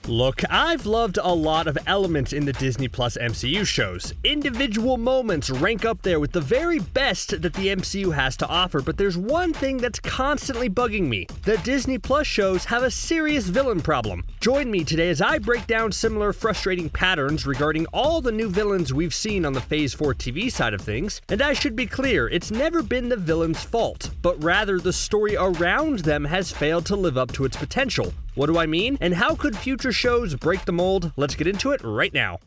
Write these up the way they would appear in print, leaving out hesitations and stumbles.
Look, I've loved a lot of elements in the Disney Plus MCU shows. Individual moments rank up there with the very best that the MCU has to offer, but there's one thing that's constantly bugging me. The Disney Plus shows have a serious villain problem. Join me today as I break down similar frustrating patterns regarding all the new villains we've seen on the Phase 4 TV side of things. And I should be clear, it's never been the villain's fault, but rather the story around them has failed to live up to its potential. What do I mean? And how could future shows break the mold? Let's get into it right now.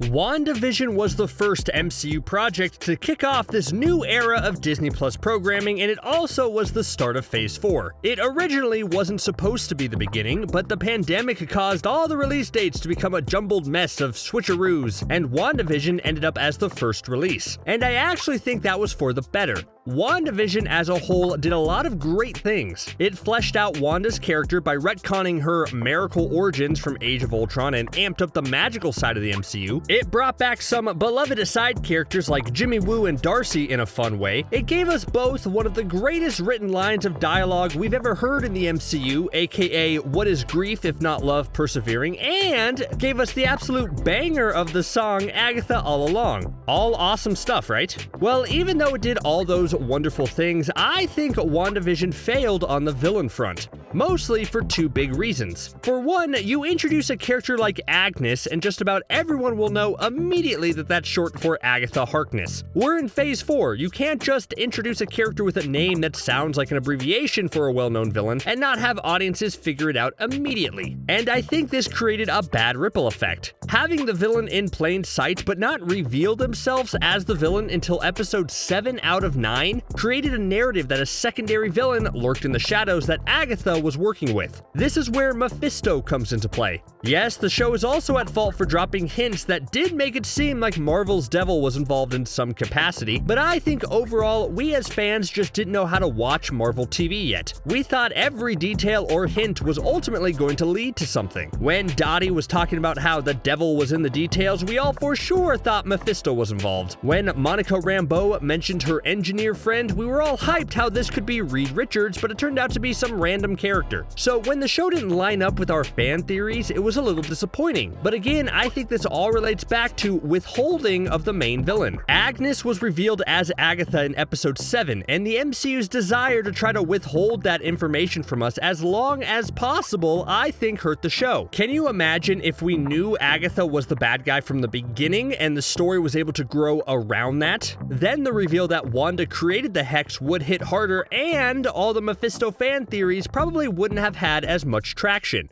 WandaVision was the first MCU project to kick off this new era of Disney Plus programming, and it also was the start of Phase 4. It originally wasn't supposed to be the beginning, but the pandemic caused all the release dates to become a jumbled mess of switcheroos, and WandaVision ended up as the first release. And I actually think that was for the better. WandaVision as a whole did a lot of great things. It fleshed out Wanda's character by retconning her miracle origins from Age of Ultron and amped up the magical side of the MCU. It brought back some beloved side characters like Jimmy Woo and Darcy in a fun way. It gave us both one of the greatest written lines of dialogue we've ever heard in the MCU, aka what is grief if not love persevering, and gave us the absolute banger of the song Agatha All Along. All awesome stuff, right? Well, even though it did all those wonderful things, I think WandaVision failed on the villain front. Mostly for two big reasons. For one, you introduce a character like Agnes, and just about everyone will know immediately that that's short for Agatha Harkness. We're in Phase 4, you can't just introduce a character with a name that sounds like an abbreviation for a well-known villain and not have audiences figure it out immediately. And I think this created a bad ripple effect. Having the villain in plain sight but not reveal themselves as the villain until episode 7 out of 9 created a narrative that a secondary villain lurked in the shadows that Agatha was working with. This is where Mephisto comes into play. Yes, the show is also at fault for dropping hints that did make it seem like Marvel's Devil was involved in some capacity, but I think overall, we as fans just didn't know how to watch Marvel TV yet. We thought every detail or hint was ultimately going to lead to something. When Dottie was talking about how the devil was in the details, we all for sure thought Mephisto was involved. When Monica Rambeau mentioned her engineer friend, we were all hyped how this could be Reed Richards, but it turned out to be some random character. So when the show didn't line up with our fan theories, it was a little disappointing. But again, I think this all relates back to withholding of the main villain. Agnes was revealed as Agatha in episode 7, and the MCU's desire to try to withhold that information from us as long as possible, I think hurt the show. Can you imagine if we knew Agatha was the bad guy from the beginning and the story was able to grow around that? Then the reveal that Wanda created the Hex would hit harder, and all the Mephisto fan theories probably wouldn't have had as much traction.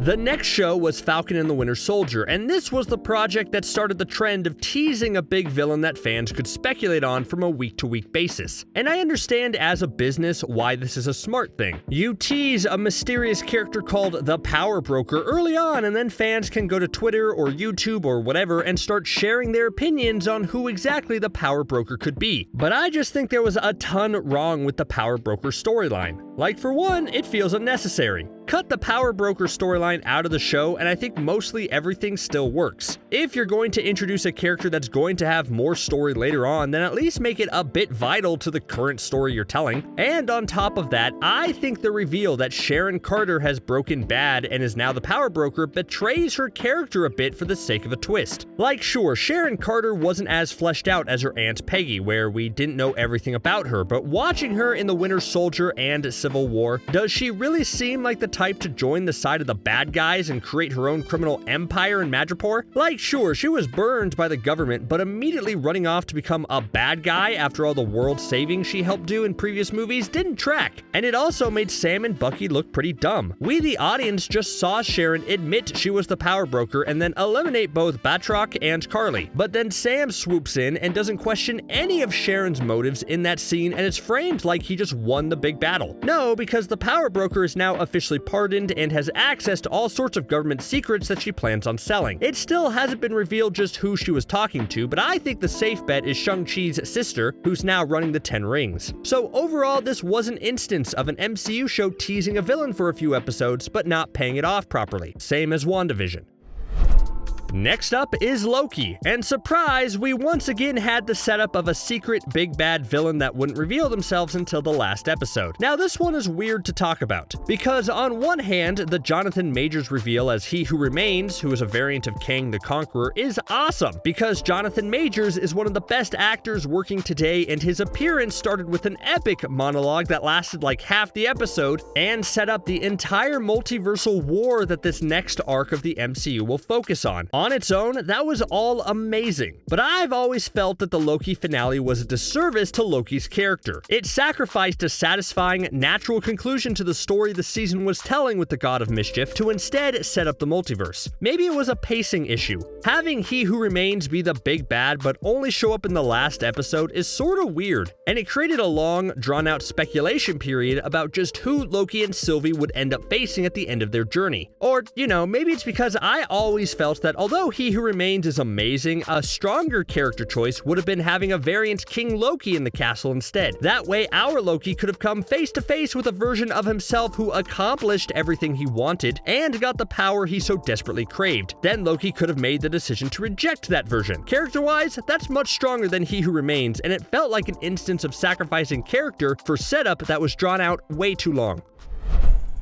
The next show was Falcon and the Winter Soldier, and this was the project that started the trend of teasing a big villain that fans could speculate on from a week-to-week basis. And I understand as a business why this is a smart thing. You tease a mysterious character called the Power Broker early on, and then fans can go to Twitter or YouTube or whatever and start sharing their opinions on who exactly the Power Broker could be. But I just think there was a ton wrong with the Power Broker storyline. Like, for one, it feels unnecessary. Cut the Power Broker storyline out of the show, and I think mostly everything still works. If you're going to introduce a character that's going to have more story later on, then at least make it a bit vital to the current story you're telling. And on top of that, I think the reveal that Sharon Carter has broken bad and is now the Power Broker betrays her character a bit for the sake of a twist. Like, sure, Sharon Carter wasn't as fleshed out as her Aunt Peggy, where we didn't know everything about her, but watching her in the Winter Soldier and Civil War, does she really seem like the type to join the side of the bad guys and create her own criminal empire in Madripoor? Like, sure, she was burned by the government, but immediately running off to become a bad guy after all the world saving she helped do in previous movies didn't track. And it also made Sam and Bucky look pretty dumb. We, the audience, just saw Sharon admit she was the Power Broker and then eliminate both Batroc and Carly. But then Sam swoops in and doesn't question any of Sharon's motives in that scene, and it's framed like he just won the big battle. No, because the Power Broker is now officially pardoned and has access to all sorts of government secrets that she plans on selling. It still hasn't been revealed just who she was talking to, but I think the safe bet is Shang-Chi's sister, who's now running the 10 Rings. So overall, this was an instance of an MCU show teasing a villain for a few episodes, but not paying it off properly. Same as WandaVision. Next up is Loki, and surprise, we once again had the setup of a secret big bad villain that wouldn't reveal themselves until the last episode. Now this one is weird to talk about, because on one hand, the Jonathan Majors reveal as He Who Remains, who is a variant of Kang the Conqueror, is awesome, because Jonathan Majors is one of the best actors working today, and his appearance started with an epic monologue that lasted like half the episode, and set up the entire multiversal war that this next arc of the MCU will focus on. On its own, that was all amazing, but I've always felt that the Loki finale was a disservice to Loki's character. It sacrificed a satisfying, natural conclusion to the story the season was telling with the God of Mischief to instead set up the multiverse. Maybe it was a pacing issue. Having He Who Remains be the big bad but only show up in the last episode is sorta weird, and it created a long, drawn-out speculation period about just who Loki and Sylvie would end up facing at the end of their journey. Or, maybe it's because I always felt that although He Who Remains is amazing, a stronger character choice would have been having a variant King Loki in the castle instead. That way, our Loki could have come face to face with a version of himself who accomplished everything he wanted and got the power he so desperately craved. Then Loki could have made the decision to reject that version. Character-wise, that's much stronger than He Who Remains, and it felt like an instance of sacrificing character for setup that was drawn out way too long.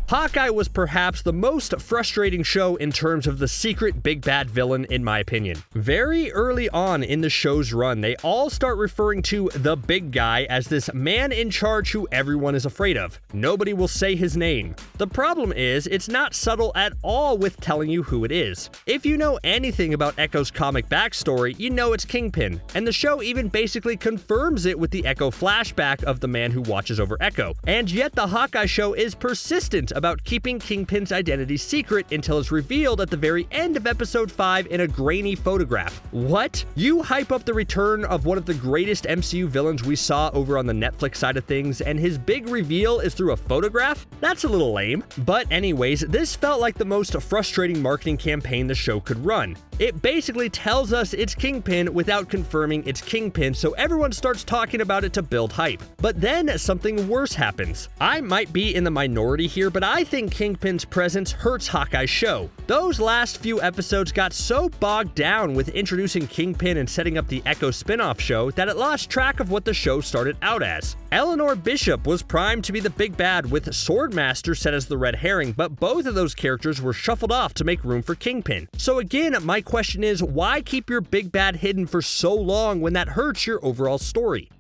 Hawkeye was perhaps the most frustrating show in terms of the secret big bad villain, in my opinion. Very early on in the show's run, they all start referring to the big guy as this man in charge who everyone is afraid of. Nobody will say his name. The problem is, it's not subtle at all with telling you who it is. If you know anything about Echo's comic backstory, you know it's Kingpin, and the show even basically confirms it with the Echo flashback of the man who watches over Echo. And yet the Hawkeye show is persistent about keeping Kingpin's identity secret until it's revealed at the very end of episode 5 in a grainy photograph. What? You hype up the return of one of the greatest MCU villains we saw over on the Netflix side of things, and his big reveal is through a photograph? That's a little lame. But anyways, this felt like the most frustrating marketing campaign the show could run. It basically tells us it's Kingpin without confirming it's Kingpin, so everyone starts talking about it to build hype. But then something worse happens. I might be in the minority here, but I think Kingpin's presence hurts Hawkeye's show. Those last few episodes got so bogged down with introducing Kingpin and setting up the Echo spin-off show that it lost track of what the show started out as. Eleanor Bishop was primed to be the big bad with Swordmaster set as the red herring, but both of those characters were shuffled off to make room for Kingpin. So again, my question is, why keep your big bad hidden for so long when that hurts your overall story?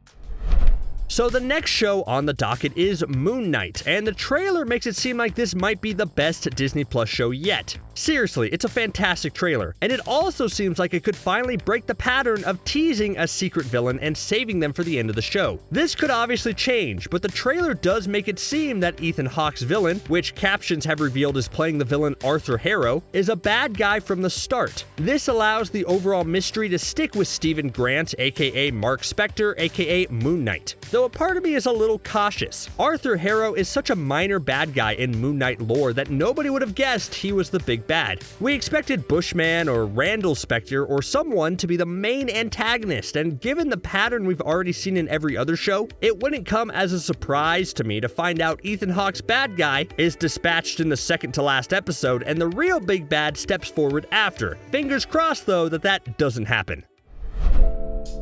So the next show on the docket is Moon Knight, and the trailer makes it seem like this might be the best Disney Plus show yet. Seriously, it's a fantastic trailer, and it also seems like it could finally break the pattern of teasing a secret villain and saving them for the end of the show. This could obviously change, but the trailer does make it seem that Ethan Hawke's villain, which captions have revealed is playing the villain Arthur Harrow, is a bad guy from the start. This allows the overall mystery to stick with Stephen Grant, aka Mark Spector, aka Moon Knight. Though a part of me is a little cautious. Arthur Harrow is such a minor bad guy in Moon Knight lore that nobody would have guessed he was the big bad. We expected Bushman or Randall Spector or someone to be the main antagonist, and given the pattern we've already seen in every other show, it wouldn't come as a surprise to me to find out Ethan Hawke's bad guy is dispatched in the second to last episode and the real big bad steps forward after. Fingers crossed though that doesn't happen.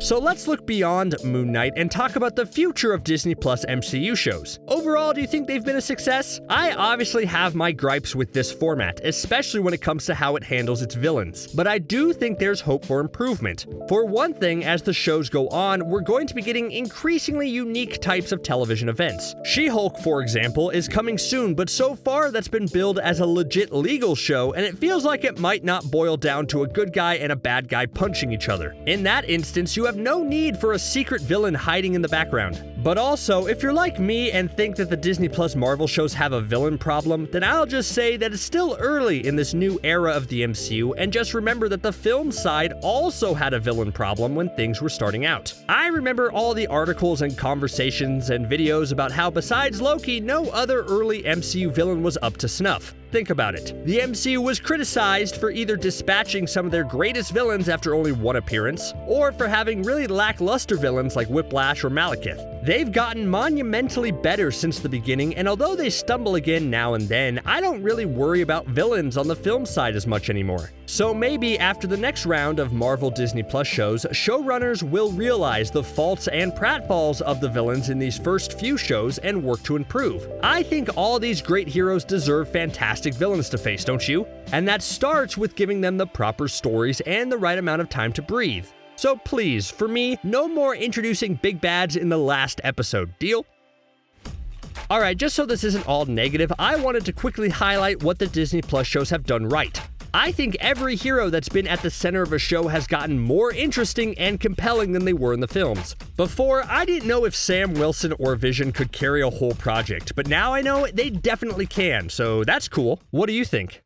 So let's look beyond Moon Knight and talk about the future of Disney Plus MCU shows. Overall, do you think they've been a success? I obviously have my gripes with this format, especially when it comes to how it handles its villains, but I do think there's hope for improvement. For one thing, as the shows go on, we're going to be getting increasingly unique types of television events. She-Hulk, for example, is coming soon, but so far that's been billed as a legit legal show, and it feels like it might not boil down to a good guy and a bad guy punching each other. In that instance, you have no need for a secret villain hiding in the background. But also, if you're like me and think that the Disney Plus Marvel shows have a villain problem, then I'll just say that it's still early in this new era of the MCU, and just remember that the film side also had a villain problem when things were starting out. I remember all the articles and conversations and videos about how besides Loki, no other early MCU villain was up to snuff. Think about it. The MCU was criticized for either dispatching some of their greatest villains after only one appearance, or for having really lackluster villains like Whiplash or Malekith. They've gotten monumentally better since the beginning, and although they stumble again now and then, I don't really worry about villains on the film side as much anymore. So maybe after the next round of Marvel Disney Plus shows, showrunners will realize the faults and pratfalls of the villains in these first few shows and work to improve. I think all these great heroes deserve fantastic villains to face, don't you? And that starts with giving them the proper stories and the right amount of time to breathe. So please, for me, no more introducing big bads in the last episode, deal? Alright, just so this isn't all negative, I wanted to quickly highlight what the Disney Plus shows have done right. I think every hero that's been at the center of a show has gotten more interesting and compelling than they were in the films. Before, I didn't know if Sam Wilson or Vision could carry a whole project, but now I know they definitely can, so that's cool. What do you think?